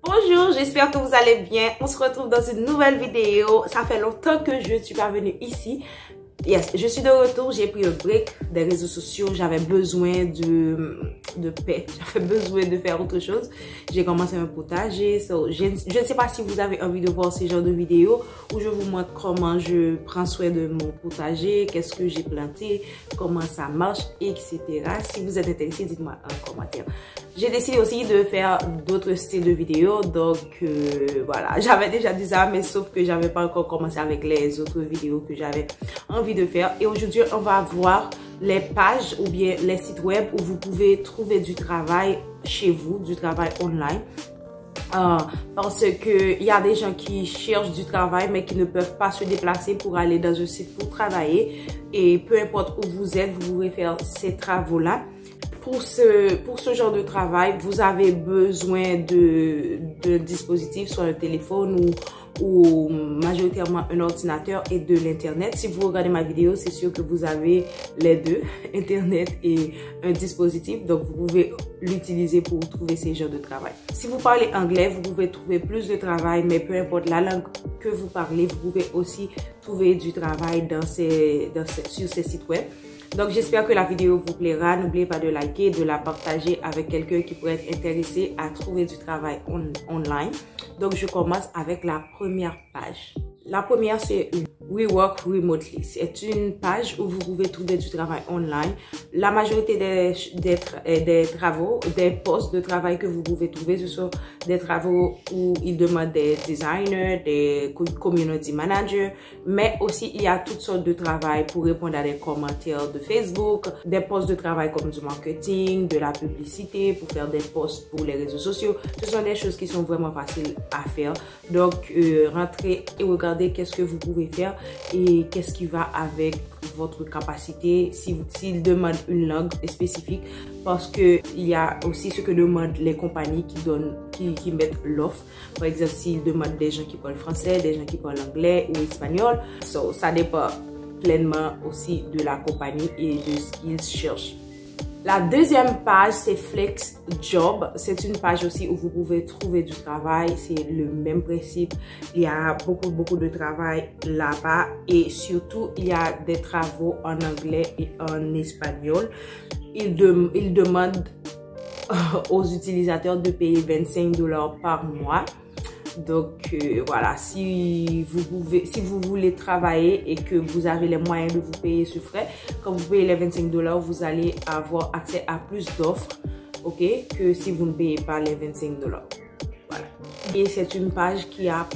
Bonjour, j'espère que vous allez bien. On se retrouve dans une nouvelle vidéo. Ça fait longtemps que je ne suis pas venue ici. Yes, je suis de retour. J'ai pris un break des réseaux sociaux. J'avais besoin de paix. J'avais besoin de faire autre chose. J'ai commencé un potager. Je ne sais pas si vous avez envie de voir ce genre de vidéo où je vous montre comment je prends soin de mon potager, qu'est-ce que j'ai planté, comment ça marche, etc. Si vous êtes intéressé, dites-moi en commentaire. J'ai décidé aussi de faire d'autres styles de vidéos. Donc voilà, j'avais déjà dit ça, mais sauf que j'avais pas encore commencé avec les autres vidéos que j'avais envie de faire. Et aujourd'hui, on va voir les pages ou bien les sites web où vous pouvez trouver du travail chez vous, du travail online. Parce que il y a des gens qui cherchent du travail mais qui ne peuvent pas se déplacer pour aller dans un site pour travailler. Et peu importe où vous êtes, vous pouvez faire ces travaux-là. Pour ce genre de travail, vous avez besoin de dispositifs, soit un téléphone ou majoritairement un ordinateur et de l'internet. Si vous regardez ma vidéo, c'est sûr que vous avez les deux, internet et un dispositif. Donc vous pouvez l'utiliser pour trouver ces genres de travail. Si vous parlez anglais, vous pouvez trouver plus de travail, mais peu importe la langue que vous parlez, vous pouvez aussi trouver du travail sur ces sites web. Donc, j'espère que la vidéo vous plaira. N'oubliez pas de liker, de la partager avec quelqu'un qui pourrait être intéressé à trouver du travail online. Donc, je commence avec la première page. La première, c'est We Work Remotely. C'est une page où vous pouvez trouver du travail online. La majorité des travaux, des postes de travail que vous pouvez trouver, ce sont des travaux où ils demandent des designers, des community managers, mais aussi il y a toutes sortes de travail pour répondre à des commentaires de Facebook, des postes de travail comme du marketing, de la publicité, pour faire des posts pour les réseaux sociaux. Ce sont des choses qui sont vraiment faciles à faire. Donc, rentrez et regardez qu'est-ce que vous pouvez faire et qu'est-ce qui va avec votre capacité, s'il demande une langue spécifique, parce que il y a aussi ce que demandent les compagnies qui mettent l'offre. Par exemple, s'ils demandent des gens qui parlent français, des gens qui parlent anglais ou espagnol, ça dépend pleinement aussi de la compagnie et de ce qu'ils cherchent. La deuxième page, c'est Flex Job. C'est une page aussi où vous pouvez trouver du travail. C'est le même principe. Il y a beaucoup de travail là-bas. Et surtout, il y a des travaux en anglais et en espagnol. Ils demandent aux utilisateurs de payer 25 $ par mois. Donc voilà, si vous voulez travailler et que vous avez les moyens de vous payer ce frais, quand vous payez les 25 $, vous allez avoir accès à plus d'offres, ok, que si vous ne payez pas les 25 $. Voilà. Et c'est une page qui a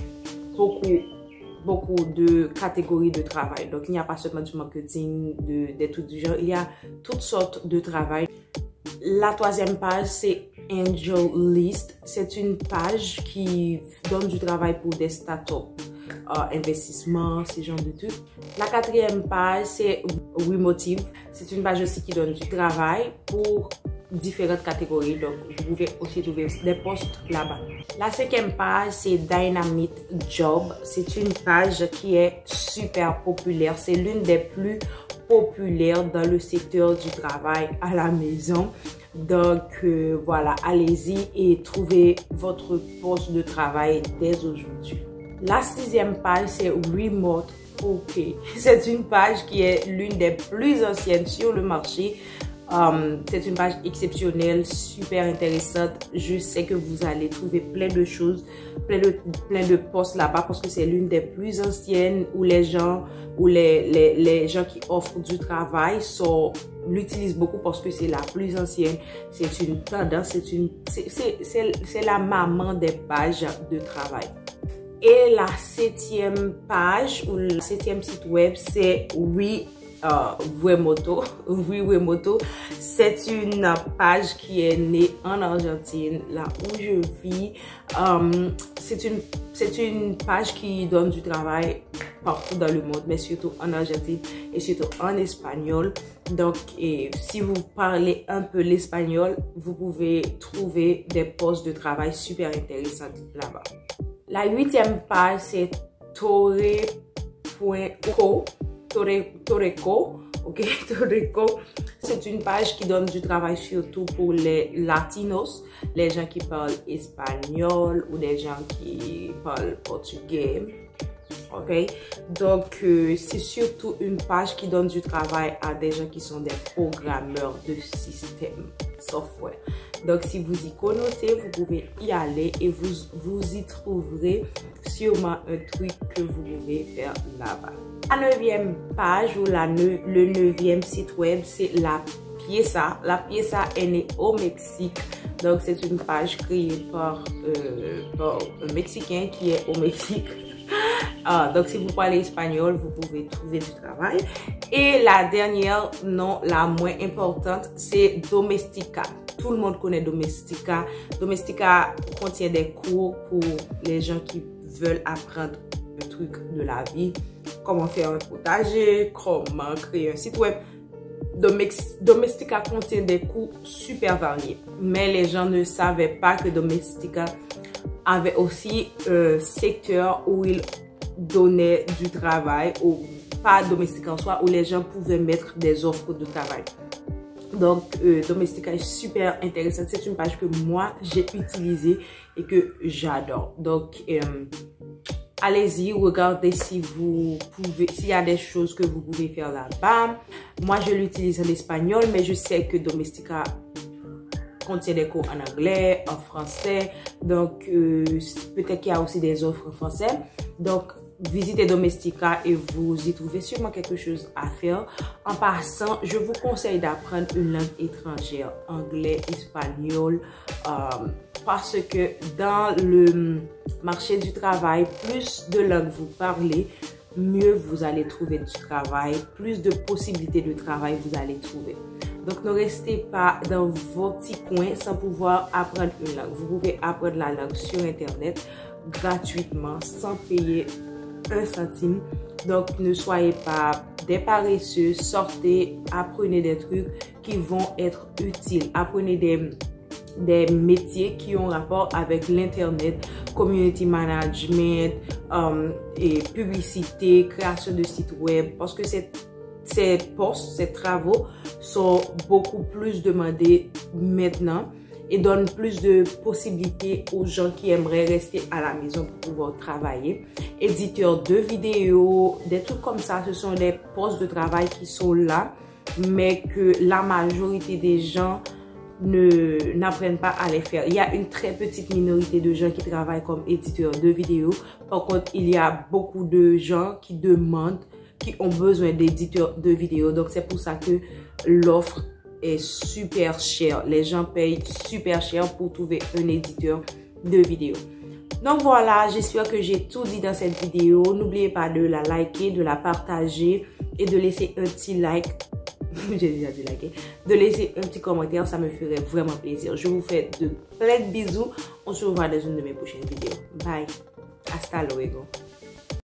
beaucoup de catégories de travail. Donc il n'y a pas seulement du marketing, des trucs du genre, il y a toutes sortes de travail. La troisième page, c'est Angel List. C'est une page qui donne du travail pour des startups, investissements, ce genre de trucs. La quatrième page, c'est Remotive. C'est une page aussi qui donne du travail pour différentes catégories. Donc, vous pouvez aussi trouver des postes là-bas. La cinquième page, c'est Dynamite Job. C'est une page qui est super populaire. C'est l'une des plus populaires dans le secteur du travail à la maison. Donc, voilà, allez-y et trouvez votre poste de travail dès aujourd'hui. La sixième page, c'est Remote OK. C'est une page qui est l'une des plus anciennes sur le marché. C'est une page exceptionnelle, super intéressante. Je sais que vous allez trouver plein de choses, plein de postes là-bas parce que c'est l'une des plus anciennes où les gens qui offrent du travail l'utilisent beaucoup parce que c'est la plus ancienne. C'est une tendance, c'est la maman des pages de travail. Et la septième page ou le septième site web, c'est Wemoto. C'est une page qui est née en Argentine, là où je vis. C'est une page qui donne du travail partout dans le monde, mais surtout en Argentine et surtout en espagnol. Donc, si vous parlez un peu l'espagnol, vous pouvez trouver des postes de travail super intéressants là-bas. La huitième page, c'est Toreco. ok? Todrico, c'est une page qui donne du travail surtout pour les latinos, les gens qui parlent espagnol ou des gens qui parlent portugais. Ok, donc c'est surtout une page qui donne du travail à des gens qui sont des programmeurs de système software. Donc si vous y connaissez, vous pouvez y aller et vous y trouverez sûrement un truc que vous pouvez faire là-bas. La 9e page ou le 9e site web, c'est La Pieza. La Pieza est née au Mexique. Donc c'est une page créée par un Mexicain qui est au Mexique. Donc si vous parlez espagnol, vous pouvez trouver du travail. Et la dernière, non la moins importante, c'est Domestika. Tout le monde connaît Domestika. Domestika contient des cours pour les gens qui veulent apprendre un truc de la vie. Comment faire un potager, comment créer un site web. Domestika contient des cours super variés. Mais les gens ne savaient pas que Domestika avait aussi un secteur où il donnait du travail, ou pas Domestika en soi, où les gens pouvaient mettre des offres de travail. Donc, Domestika est super intéressante. C'est une page que moi, j'ai utilisée et que j'adore. Donc, allez-y, regardez si vous pouvez, s'il y a des choses que vous pouvez faire là-bas. Moi, je l'utilise en espagnol, mais je sais que Domestika contient des cours en anglais, en français. Donc, peut-être qu'il y a aussi des offres en français. Donc, visitez Domestika et vous y trouvez sûrement quelque chose à faire. En passant, je vous conseille d'apprendre une langue étrangère, anglais, espagnol, parce que dans le marché du travail, plus de langues vous parlez, mieux vous allez trouver du travail, plus de possibilités de travail vous allez trouver. Donc, ne restez pas dans vos petits coins sans pouvoir apprendre une langue. Vous pouvez apprendre la langue sur Internet gratuitement, sans payer un centime. Donc, ne soyez pas des paresseux, sortez, apprenez des trucs qui vont être utiles. Apprenez des métiers qui ont rapport avec l'Internet, community management, et publicité, création de sites web, parce que ces postes, ces travaux sont beaucoup plus demandés maintenant et donnent plus de possibilités aux gens qui aimeraient rester à la maison pour pouvoir travailler. Éditeurs de vidéos, des trucs comme ça, ce sont des postes de travail qui sont là, mais que la majorité des gens n'apprennent pas à les faire. Il y a une très petite minorité de gens qui travaillent comme éditeurs de vidéos. Par contre, il y a beaucoup de gens qui demandent, qui ont besoin d'éditeurs de vidéos. Donc, c'est pour ça que l'offre est super chère. Les gens payent super cher pour trouver un éditeur de vidéos. Donc, voilà, j'espère que j'ai tout dit dans cette vidéo. N'oubliez pas de la liker, de la partager et de laisser un petit like. J'ai déjà dit liker. De laisser un petit commentaire, ça me ferait vraiment plaisir. Je vous fais de plein de bisous. On se revoit dans une de mes prochaines vidéos. Bye. Hasta luego.